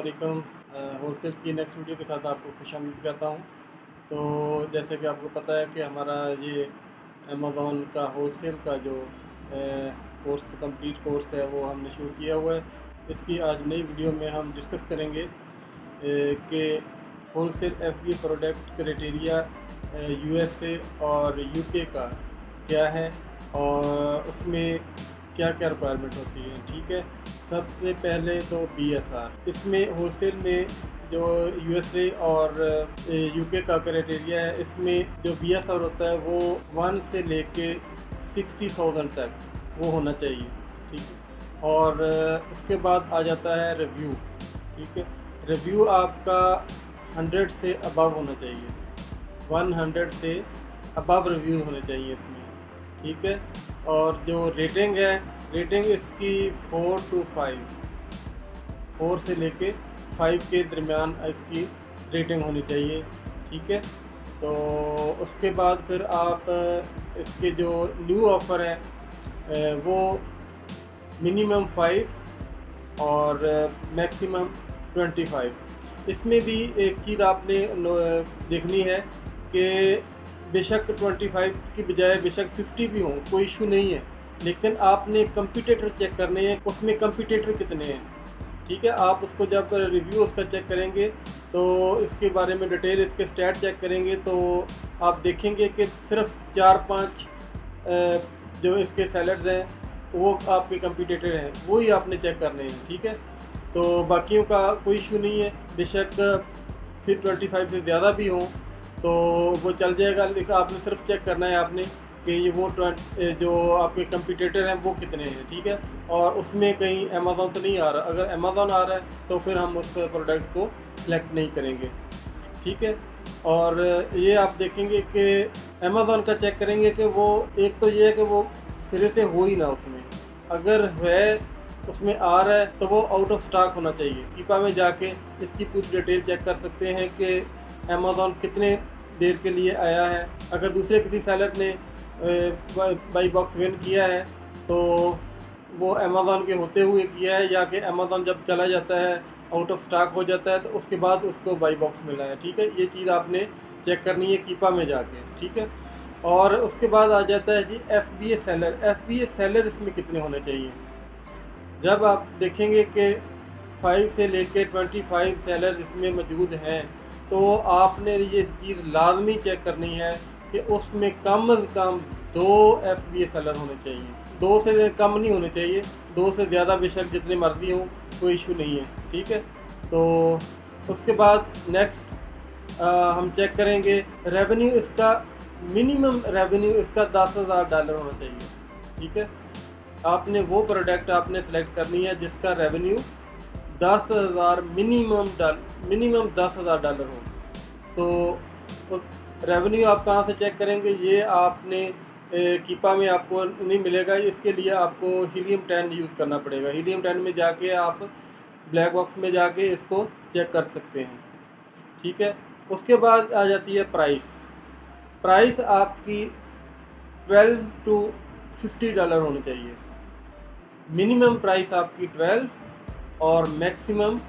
वालेकुम। होलसेल की next video के साथ आपको खुशामदीद कहता हूँ। तो जैसे कि आपको पता है कि हमारा ये अमेज़ॉन का होलसेल का जो कोर्स कंप्लीट कोर्स है वो हमने शुरू किया हुआ है। इसकी आज नई वीडियो में हम डिस्कस करेंगे कि wholesale FBA product criteria USA और यूके का क्या है और उसमें क्या क्या रिक्वायरमेंट होती है। ठीक है, सबसे पहले तो बीएसआर। इसमें होलसेल में जो यूएसए और यूके का क्राइटेरिया है, इसमें जो बीएसआर होता है वो 1 से लेके 60,000 तक वो होना चाहिए। ठीक है, और उसके बाद आ जाता है रिव्यू। ठीक है, रिव्यू आपका 100 से अबव होना चाहिए, 100 से अबव रिव्यू होने चाहिए इसमें। ठीक है, और जो रेटिंग है, रेटिंग इसकी 4 to 5, 4 से लेके 5 के दरमियान इसकी रेटिंग होनी चाहिए। ठीक है, तो उसके बाद फिर आप इसके जो न्यू ऑफ़र है वो मिनिमम 5 और मैक्सिमम 25। इसमें भी एक चीज़ आपने देखनी है कि बेशक 25 की बजाय बेशक 50 भी हों, कोई इशू नहीं है, लेकिन आपने कंपटीटर चेक करने हैं, उसमें कंपटीटर कितने हैं। ठीक है, आप उसको जब रिव्यू उसका चेक करेंगे तो इसके बारे में डिटेल, इसके स्टैट चेक करेंगे तो आप देखेंगे कि सिर्फ 4-5 जो इसके सेलर्स हैं वो आपके कंपटीटर हैं, वो ही आपने चेक करने हैं। ठीक है, तो बाकियों का कोई इशू नहीं है, बेशक फिर 25 से ज़्यादा भी हों तो वो चल जाएगा, लेकिन आपने सिर्फ चेक करना है आपने कि ये वो जो आपके कंपटीटर हैं वो कितने हैं। ठीक है, और उसमें कहीं अमेज़ॉन तो नहीं आ रहा। अगर अमेज़ॉन आ रहा है तो फिर हम उस प्रोडक्ट को सिलेक्ट नहीं करेंगे। ठीक है, और ये आप देखेंगे कि अमेज़ॉन का चेक करेंगे कि वो, एक तो ये है कि वो सिरे से हो ही ना, उसमें अगर है उसमें आ रहा है तो वो आउट ऑफ स्टॉक होना चाहिए। कीपा में जाके इसकी पूरी डिटेल चेक कर सकते हैं कि अमेज़ॉन कितने देर के लिए आया है। अगर दूसरे किसी सेलर ने बाई बॉक्स विन किया है तो वो अमेज़ॉन के होते हुए किया है, या कि अमेज़ॉन जब चला जाता है आउट ऑफ स्टॉक हो जाता है तो उसके बाद उसको बाई बॉक्स मिला है। ठीक है, ये चीज़ आपने चेक करनी है कीपा में जाके। ठीक है, और उसके बाद आ जाता है जी एफबीए सेलर। एफबीए सेलर इसमें कितने होने चाहिए। जब आप देखेंगे कि 5 से लेके 25 सेलर इसमें मौजूद हैं तो आपने ये चीज़ लाजमी चेक करनी है कि उसमें कम से कम 2 एफबीए सेलर होने चाहिए। 2 से कम नहीं होने चाहिए, 2 से ज़्यादा बेशक जितने मर्जी हों, कोई इशू नहीं है। ठीक है, तो उसके बाद नेक्स्ट हम चेक करेंगे रेवेन्यू। इसका मिनिमम रेवेन्यू इसका $10,000 होना चाहिए। ठीक है, आपने वो प्रोडक्ट आपने सेलेक्ट करनी है जिसका रेवेन्यू 10,000 मिनिमम $10,000 हो। तो रेवेन्यू आप कहाँ से चेक करेंगे, ये आपने कीपा में आपको नहीं मिलेगा। इसके लिए आपको हीलियम 10 यूज़ करना पड़ेगा। हीलियम 10 में जाके आप ब्लैक बॉक्स में जाके इसको चेक कर सकते हैं। ठीक है, उसके बाद आ जाती है प्राइस। प्राइस आपकी $12 to $50 होनी चाहिए। मिनिमम प्राइस आपकी 12 और मैक्सिमम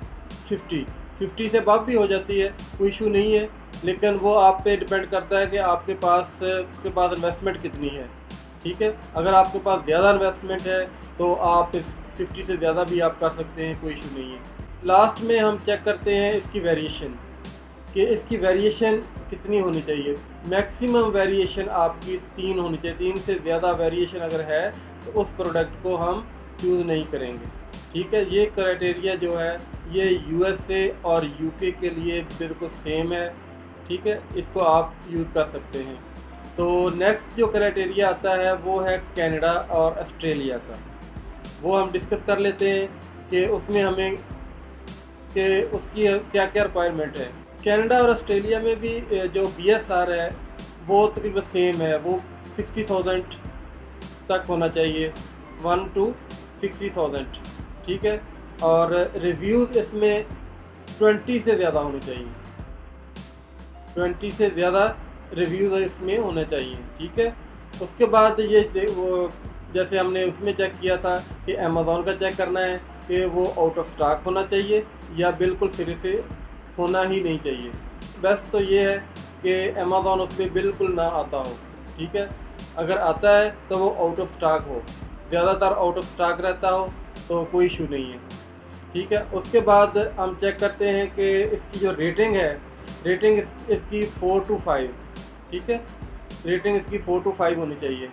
50 से बात भी हो जाती है, कोई इशू नहीं है, लेकिन वो आप पे डिपेंड करता है कि आपके पास इन्वेस्टमेंट कितनी है। ठीक है, अगर आपके पास ज़्यादा इन्वेस्टमेंट है तो आप इस 50 से ज़्यादा भी आप कर सकते हैं, कोई इशू नहीं है। लास्ट में हम चेक करते हैं इसकी वेरिएशन, कि इसकी वेरिएशन कितनी होनी चाहिए। मैक्सिमम वेरिएशन आपकी 3 होनी चाहिए। 3 से ज़्यादा वेरिएशन अगर है तो उस प्रोडक्ट को हम चूज़ नहीं करेंगे। ठीक है, ये क्राइटेरिया जो है ये यूएसए और यूके के लिए बिल्कुल सेम है। ठीक है, इसको आप यूज़ कर सकते हैं। तो नेक्स्ट जो क्राइटेरिया आता है वो है कनाडा और ऑस्ट्रेलिया का। वो हम डिस्कस कर लेते हैं कि उसमें हमें कि उसकी क्या क्या रिक्वायरमेंट है। कनाडा और ऑस्ट्रेलिया में भी जो बीएसआर है वो तकरीबन सेम है, वो 60,000 तक होना चाहिए, 1 to 60,000। ठीक है, और रिव्यूज़ इसमें 20 से ज़्यादा होने चाहिए, 20 से ज़्यादा रिव्यूज़ इसमें होने चाहिए। ठीक है, उसके बाद ये वो जैसे हमने उसमें चेक किया था कि अमेज़ॉन का चेक करना है, कि वो आउट ऑफ स्टॉक होना चाहिए या बिल्कुल सिरे से होना ही नहीं चाहिए। बेस्ट तो ये है कि अमेज़ॉन उसमें बिल्कुल ना आता हो, ठीक है। अगर आता है तो वो आउट ऑफ स्टॉक हो, ज़्यादातर आउट ऑफ स्टॉक रहता हो तो कोई इशू नहीं है, ठीक है। उसके बाद हम चेक करते हैं कि इसकी जो रेटिंग है, रेटिंग इसकी 4 to 5, ठीक है। रेटिंग इसकी 4 to 5 होनी चाहिए।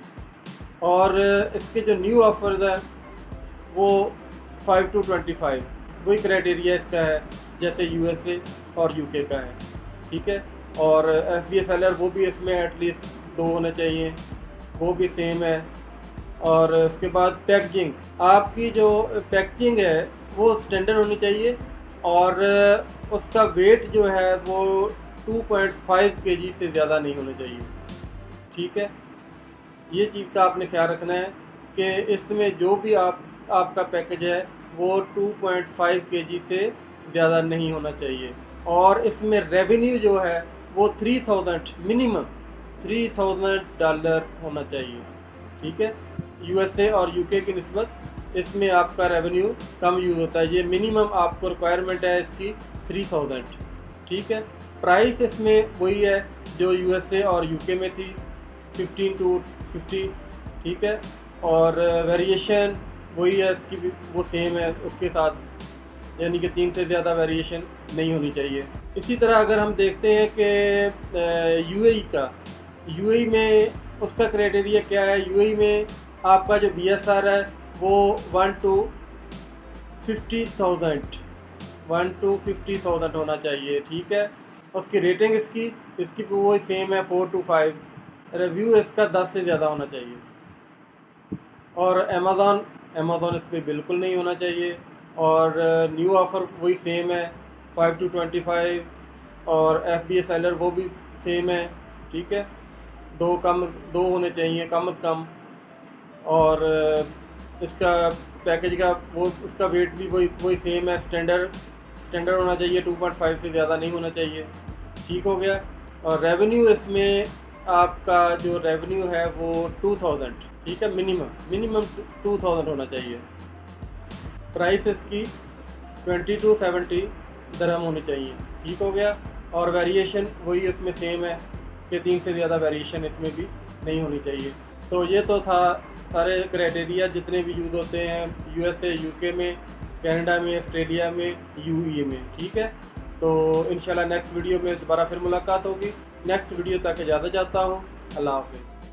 और इसके जो न्यू ऑफर्स हैं वो 5 to 25, वही क्राइटेरिया इसका है जैसे यूएसए और यूके का है, ठीक है। और एफबीए सेलर वो भी इसमें एटलीस्ट 2 होने चाहिए, वो भी सेम है। और उसके बाद पैकेजिंग, आपकी जो पैकेजिंग है वो स्टैंडर्ड होनी चाहिए और उसका वेट जो है वो 2.5 kg से ज़्यादा नहीं होना चाहिए, ठीक है। ये चीज़ का आपने ख्याल रखना है कि इसमें जो भी आपका पैकेज है वो 2.5 kg से ज़्यादा नहीं होना चाहिए। और इसमें रेवेन्यू जो है वो 3000 मिनिमम $3000 होना चाहिए, ठीक है। यूएसए और यूके की निस्बत इसमें आपका रेवेन्यू कम यूज़ होता है। ये मिनिमम आपको रिक्वायरमेंट है इसकी 3000, ठीक है। प्राइस इसमें वही है जो यूएसए और यूके में थी, 15 to 50, ठीक है। और वेरिएशन वही है इसकी भी, वो सेम है उसके साथ, यानी कि 3 से ज़्यादा वेरिएशन नहीं होनी चाहिए। इसी तरह अगर हम देखते हैं कि यूएई का, यूएई में उसका क्राइटेरिया क्या है। यूएई में आपका जो बीएसआर है वो 1 to 50,000 होना चाहिए, ठीक है। उसकी रेटिंग इसकी भी वही सेम है 4 to 5। रिव्यू इसका 10 से ज़्यादा होना चाहिए। और अमेज़ॉन इस पर बिल्कुल नहीं होना चाहिए। और न्यू ऑफ़र वही सेम है 5 to 25। और एफबीए सेलर वो भी सेम है, ठीक है। 2 होने चाहिए कम से कम। और इसका पैकेज का वो उसका वेट भी वही सेम है, स्टैंडर्ड होना चाहिए, 2.5 से ज़्यादा नहीं होना चाहिए, ठीक हो गया। और रेवेन्यू इसमें आपका जो रेवेन्यू है वो 2000, ठीक है। मिनिमम 2000 होना चाहिए। प्राइस इसकी 20 to 70 दरहम होनी चाहिए, ठीक हो गया। और वेरिएशन वही इसमें सेम है कि 3 से ज़्यादा वेरिएशन इसमें भी नहीं होनी चाहिए। तो ये तो था सारे क्राइटेरिया जितने भी यूज़ होते हैं यूएसए, यूके में, कनाडा में, ऑस्ट्रेलिया में, यूएई में, ठीक है। तो इंशाल्लाह नेक्स्ट वीडियो में दोबारा फिर मुलाकात होगी। नेक्स्ट वीडियो तक इजाज़त चाहता हूँ। अल्लाह हाफ़िज़।